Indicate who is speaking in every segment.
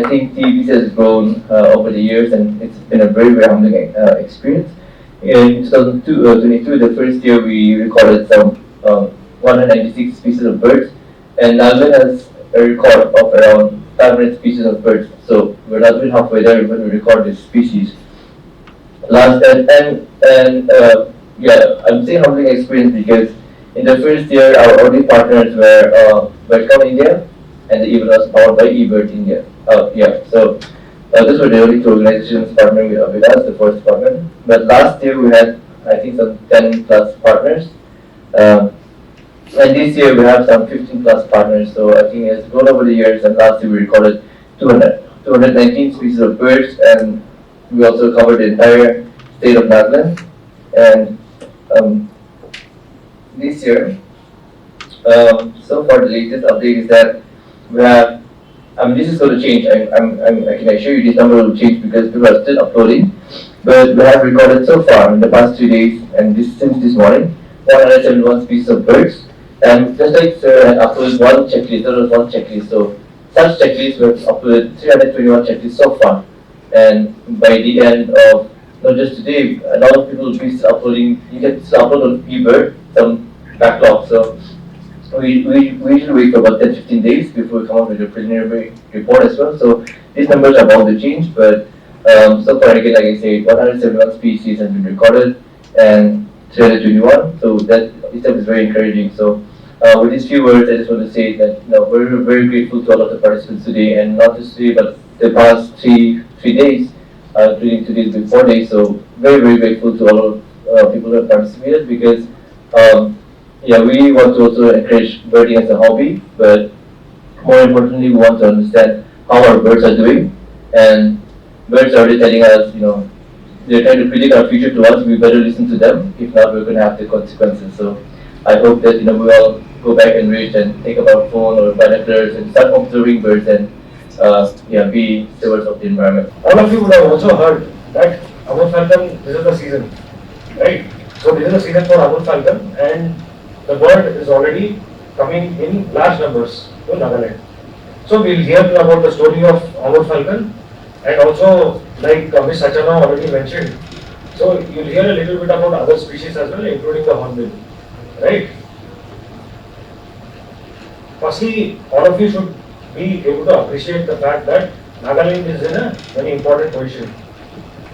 Speaker 1: think TEBC has grown over the years, and it's been a very, very humbling experience. In 2022, the first year, we recorded some 196 species of birds, and Nagaland has a record of around 500 species of birds. So we're not even halfway there when we record this species. Yeah, I'm saying humbling experience because in the first year, our only partners were Bird Count India, and the event was powered by eBird India. Those were the only two organizations partnering with us, the first partner. But last year we had, I think, some 10 plus partners. And this year we have some 15 plus partners. So I think it's grown over the years. And last year we recorded 219 species of birds, and we also covered the entire state of Nagaland. And this year, so far the latest update is that we have. This is going to change. I can assure you this number will change because people are still uploading. But we have recorded so far in the past 2 days, and since this morning, 171 species of birds. And just like Sir had uploaded one checklist, there was one checklist. So such checklists we have uploaded 321 checklists so far. And by the end of not just today, a lot of people will be still uploading. You can still upload on eBird some backlog. So we usually wait for about 10-15 days before we come up with a preliminary report as well. So these numbers are bound to change, but so far again, like I say, 171 species have been recorded and 321. So that itself is very encouraging. So with these few words, I just want to say that we're very grateful to all of the participants today, and not just today, but the past three days, including today's been 4 days. So very, very grateful to all of people who have participated because. We want to also encourage birding as a hobby, but more importantly, we want to understand how our birds are doing. And birds are already telling us, they're trying to predict our future to us. We better listen to them. If not, we're going to have the consequences. So I hope that we all go back and reach and take up our phone or binoculars and start observing birds and be stewards of the environment.
Speaker 2: All of you would have also heard that Amur falcon, this is the season, right? So this is the season for Amur falcon, and the bird is already coming in large numbers to Nagaland. So we'll hear about the story of Amur falcon, and also like Ms. Achana already mentioned. So you'll hear a little bit about other species as well, including the hornbill, right? Firstly, all of you should be able to appreciate the fact that Nagaland is in a very important position.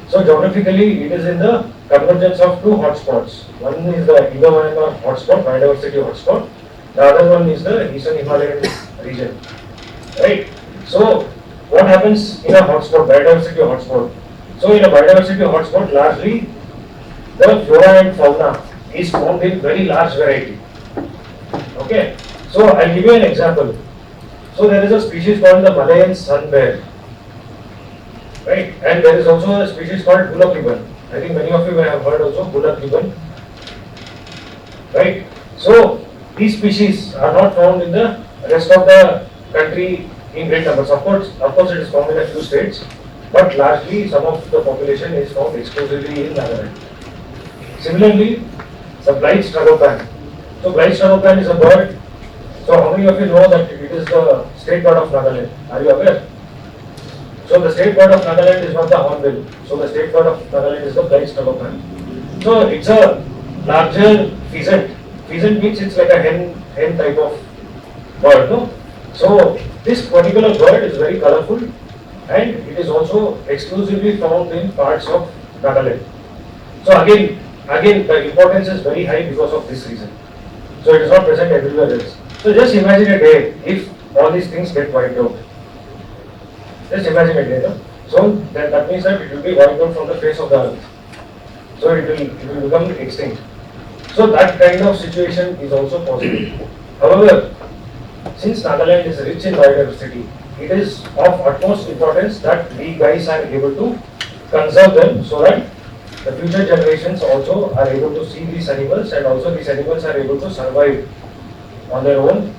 Speaker 2: So geographically, it is in the convergence of two hotspots. One is the Indo-Myanmar hotspot, biodiversity hotspot. The other one is the Eastern Himalayan region, right? So what happens in a hotspot, biodiversity hotspot? So in a biodiversity hotspot, largely the flora and fauna is found in very large variety. Okay, so I'll give you an example. So there is a species called the Malayan sun bear, right? And there is also a species called bullock gibbon. I think many of you may have heard also bullock gibbon, right? So these species are not found in the rest of the country in great numbers. Of course, it is found in a few states, but largely some of the population is found exclusively in Nagaland. Similarly, the blight tragopan. So blight tragopan is a bird. So how many of you know that it is the state bird of Nagaland? Are you aware? So the state bird of Nagaland is not the hornbill. So the state bird of Nagaland is the blight tragopan. So it's a larger pheasant. Pheasant means it's like a hen type of bird, no? So this particular bird is very colorful, and it is also exclusively found in parts of Nagaland. So again, the importance is very high because of this reason. So it is not present everywhere else. So just imagine a day if all these things get wiped out. Just imagine a day, no? So that means that it will be wiped out from the face of the earth. So it will become extinct. So that kind of situation is also possible. However, since Nagaland is rich in biodiversity, it is of utmost importance that we guys are able to conserve them so that the future generations also are able to see these animals, and also these animals are able to survive on their own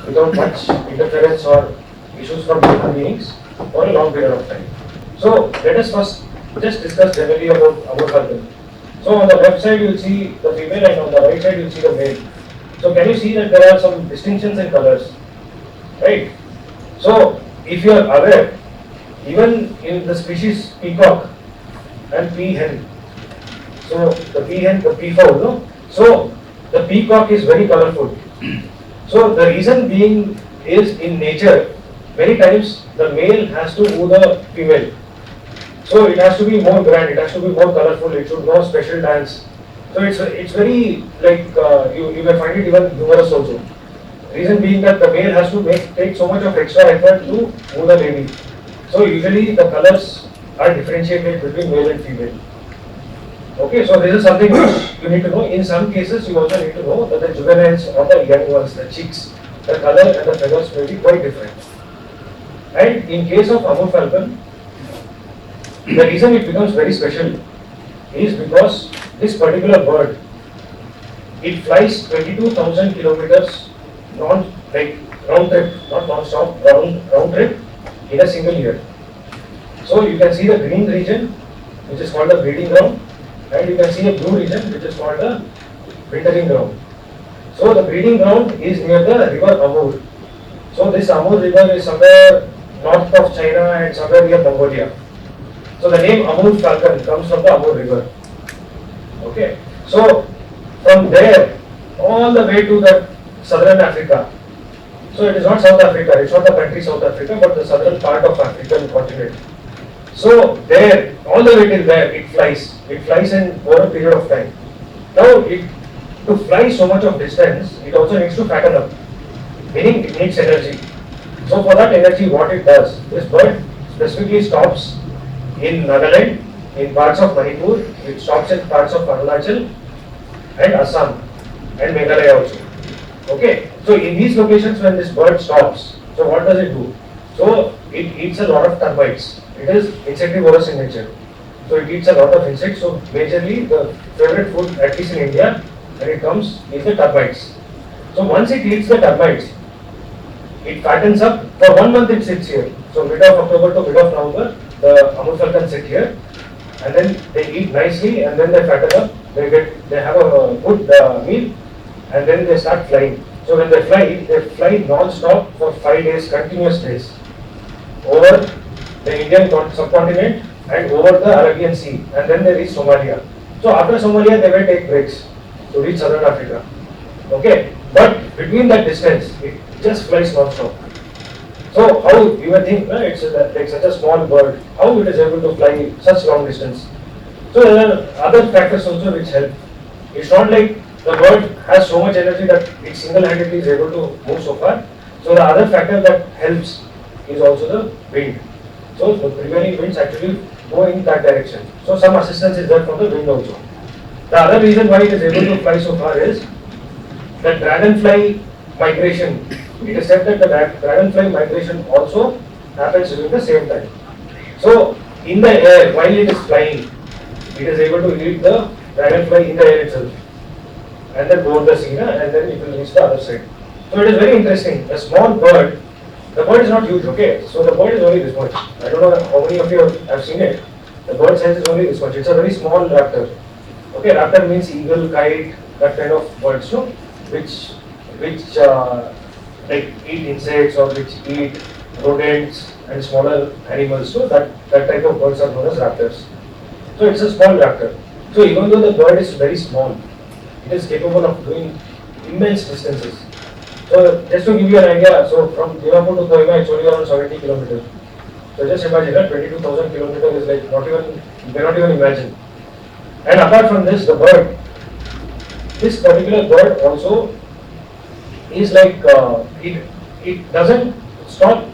Speaker 2: without much interference or issues from human beings for a long period of time. So let us first just discuss generally about Amur falcon. So on the left side you will see the female, and on the right side you will see the male. So can you see that there are some distinctions in colors, right? So if you are aware Even in the species peacock and peahen, so the peahen, the peafowl, no? So the peacock is very colorful. So the reason being is in nature, many times the male has to woo the female. So it has to be more grand, it has to be more colorful, it should know special dance. So it's very like you may find it even humorous also. Reason being that the male has to take so much of extra effort to woo the lady. So usually the colors are differentiated between male and female. Okay, so this is something which you need to know. In some cases, you also need to know that the juveniles or the young ones, the chicks, the color and the feathers may be quite different. And in case of Amur falcon, the reason it becomes very special is because this particular bird, it flies 22,000 kilometers round trip, not non-stop, round trip in a single year. So you can see the green region, which is called the breeding ground, and you can see a blue region, which is called the wintering ground. So the breeding ground is near the river Amur. So this Amur river is somewhere north of China and somewhere near Mongolia. So the name Amur falcon comes from the Amur river. Okay. So from there all the way to the southern Africa. So it is not South Africa, it's not the country South Africa, but the southern part of African continent. So there, all the way till there, it flies. It flies in over a period of time. Now, to fly so much of distance, it also needs to fatten up, meaning it needs energy. So for that energy, what it does, this bird specifically stops in Nagaland, in parts of Manipur, it stops in parts of Arunachal and Assam and Meghalaya also. Okay, so in these locations when this bird stops, so what does it do? So it eats a lot of termites. It is insectivorous in nature. So it eats a lot of insects. So majorly the favorite food, at least in India, when it comes, is the termites. So once it eats the termites, it fattens up. For 1 month it sits here. So mid of October to mid of November, the Amur falcon sit here, and then they eat nicely, and then they fatten up. They have a good meal, and then they start flying. So when they fly non-stop for 5 days, continuous days, over the Indian subcontinent and over the Arabian Sea, and then they reach Somalia. So after Somalia, they may take breaks to reach southern Africa. Okay, but between that distance, it just flies non-stop. So how you may think, it's like such a small bird, how it is able to fly such long distance? So there are other factors also which help. It's not like the bird has so much energy that it single-handedly is able to move so far. So the other factor that helps is also the wind. So the prevailing winds actually go in that direction. So some assistance is there from the wind also. The other reason why it is able to fly so far is the dragonfly migration. It is said that the dragonfly migration also happens during the same time. So in the air, while it is flying, it is able to eat the dragonfly in the air itself, and then board the sea, and then it will reach the other side. So it is very interesting. A small bird, the bird is not huge, okay? So the bird is only this much. I don't know how many of you have seen it. The bird size is only this much. It's a very small raptor. Okay, raptor means eagle, kite, that kind of birds, no? Which like eat insects or which eat rodents and smaller animals. So that type of birds are known as raptors. So it's a small raptor. So even though the bird is very small, it is capable of doing immense distances. So just to give you an idea, so from Dimapur to Kohima, it's only around 70 kilometers. So just imagine that 22,000 kilometers is like not even, you cannot even imagine. And apart from this, the bird, this particular bird also is like, it doesn't stop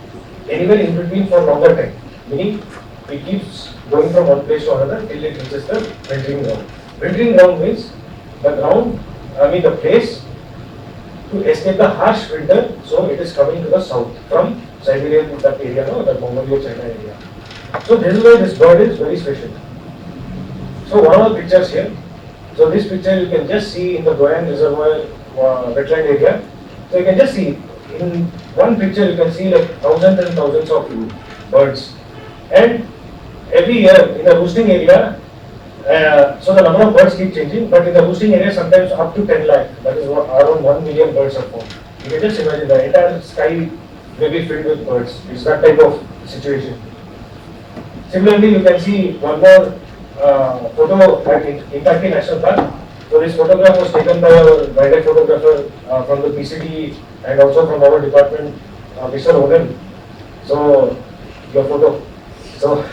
Speaker 2: anywhere in between for longer time. Meaning, it keeps going from one place to another till it reaches the wintering ground. Wintering ground means the place to escape the harsh winter, so it is coming to the south from Siberia to that area, no, that Mongolia, China area. So this is why this bird is very special. So one of the pictures here. So this picture you can just see in the Goyan Reservoir wetland area. So you can just see in one picture you can see like thousands and thousands of birds. And every year in the roosting area, so the number of birds keep changing, but in the roosting area sometimes up to 10 lakh, that is around 1 million birds are found. You can just imagine the entire sky may be filled with birds. It's that type of situation. Similarly, you can see one more photo at Intaki National Park. So this photograph was taken by our wildlife photographer from the PCD and also from our department, Mr. Oden. So your photo. So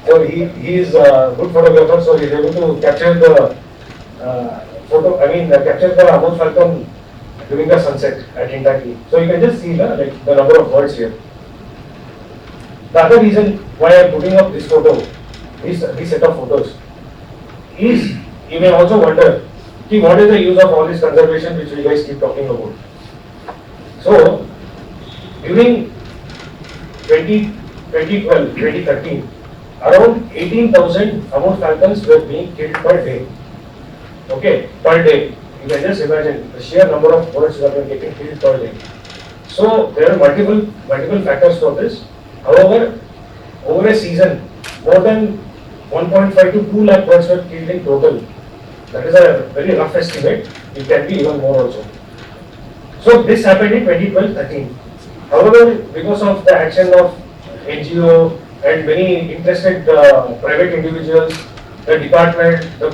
Speaker 2: so he is a good photographer. So he is able to capture the photo. I mean capture the Amur falcon during the sunset at Intaki. So you can just see the number of birds here. The other reason why I am putting up this photo, this set of photos, is you may also wonder, what is the use of all this conservation which we guys keep talking about. So, during 2012, 2013, around 18,000 Amur falcons were being killed per day. Okay, per day. You can just imagine the sheer number of birds that were getting killed per day. So, there are multiple factors for this. However, over a season, more than 1.5 to 2 lakh birds were killed in total. That is a very rough estimate. It can be even more also. So this happened in 2012-13. However, because of the action of NGO and many interested private individuals, the department, the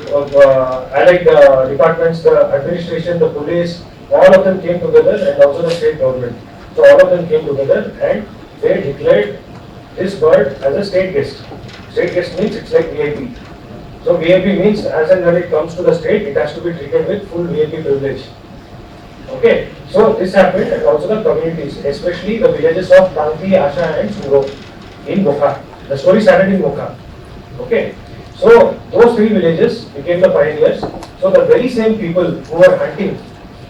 Speaker 2: allied departments, the administration, the police, all of them came together, and also the state government. So all of them came together and they declared this bird as a state guest. State guest means it's like VIP. So VIP means as and when it comes to the state, it has to be treated with full VIP privilege. Okay, so this happened, and also the communities, especially the villages of Tanti, Asha and Suro in Wokha. The story started in Wokha. Okay, so those three villages became the pioneers. So the very same people who were hunting,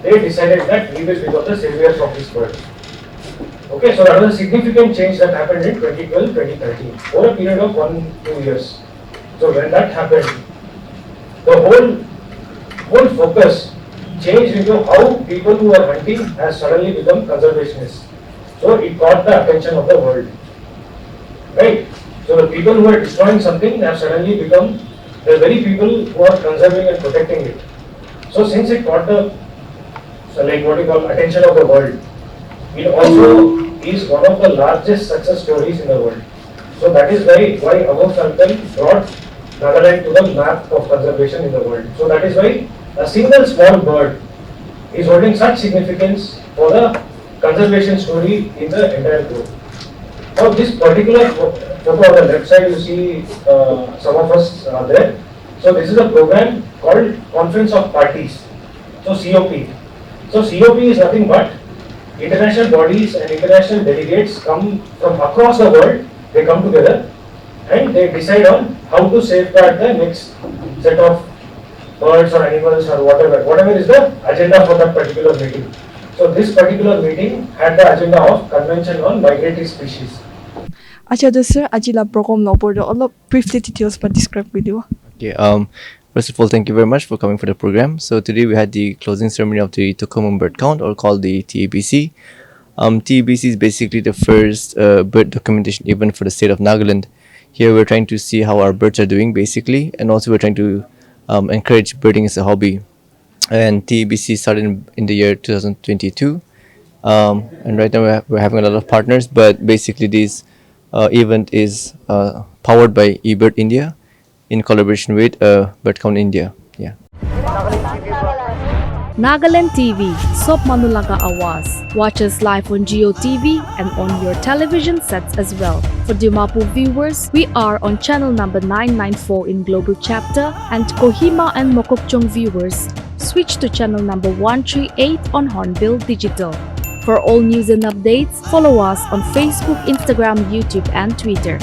Speaker 2: they decided that we will become the saviors of this bird. Okay, so that was a significant change that happened in 2012-2013 over a period of 1-2 years. So when that happened, the whole focus changed into how people who are hunting has suddenly become conservationists. So it caught the attention of the world, right? So the people who are destroying something have suddenly become the very people who are conserving and protecting it. So since it caught the attention of the world, it also is one of the largest success stories in the world. So that is why Amur falcon brought Nagaland to the map of conservation in the world. So that is why a single small bird is holding such significance for the conservation story in the entire globe. Now this particular photo on the left side, you see some of us are there. So this is a program called Conference of Parties. So COP. So COP is nothing but international bodies and international delegates come from across the world. They come together and they decide on how to safeguard the next set of birds or animals or whatever is the agenda for that particular meeting. So this particular meeting had the agenda of Convention on Migratory Species.
Speaker 3: Acha sir, ajila program no board all briefly details but describe video.
Speaker 4: Okay, first of all, thank you very much for coming for the program. So today we had the closing ceremony of the Tokhu Emong Bird Count, or called the TEBC. TEBC is basically the first bird documentation event for the state of Nagaland. Here we're trying to see how our birds are doing basically, and also we're trying to encourage birding as a hobby. And TEBC started in the year 2022, and right now we're having a lot of partners, but basically this event is powered by eBird India in collaboration with Bird Count India. Yeah.
Speaker 5: Nagaland TV, Sob Manulaga Awas. Watch us live on Geo TV and on your television sets as well. For Dimapur viewers, we are on channel number 994 in Global Chapter, and Kohima and Mokokchung viewers, switch to channel number 138 on Hornbill Digital. For all news and updates, follow us on Facebook, Instagram, YouTube and Twitter.